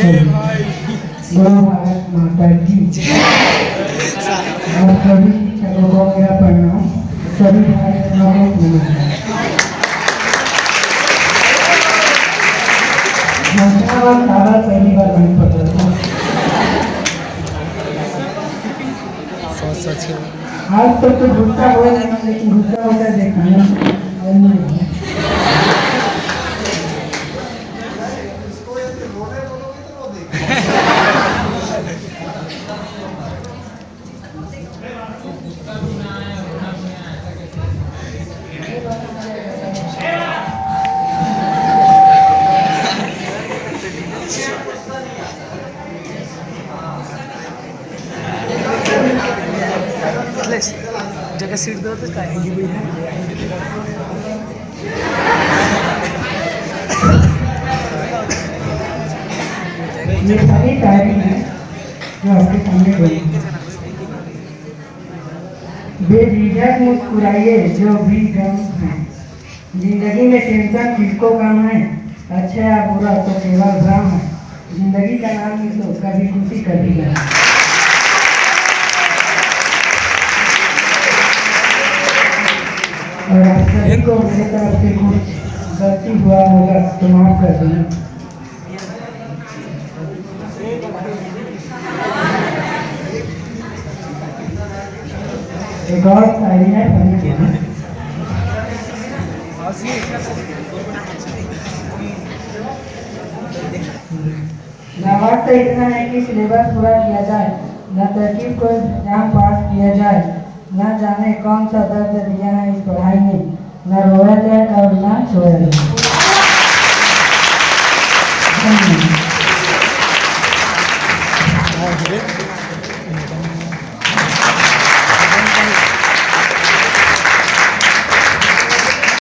गौ भारत माता की और सभी शिक्षकों को मेरा प्रणाम। सभी भाई बहनों को नमस्कार। पहली बार नहीं पता था आज तक तो गुस्सा हुआ नहीं, लेकिन गुस्सा होकर देखा जगह सीट दो तो आएंगी भी है। ये सारी शायरी है जो आपके सामने बोली। बेझिझक मुस्कुराइए जो भी गम है, जिंदगी में टेंशन किसको कम है, अच्छा या बुरा तो केवल भ्रम है, जिंदगी का नाम ही तो कभी खुशी कभी गम। और आप सभी को मेरे तरफ से कुछ गलती हुआ होगा तो माफ कर देना। एक और शायरी है ना। वक्त इतना है कि सिलेबस पूरा किया जाए, न तरकीब को एग्जाम पास किया जाए, न जाने कौन सा दर्द दिया है इस पढ़ाई ने, न रोया जाए और न सोया जाए।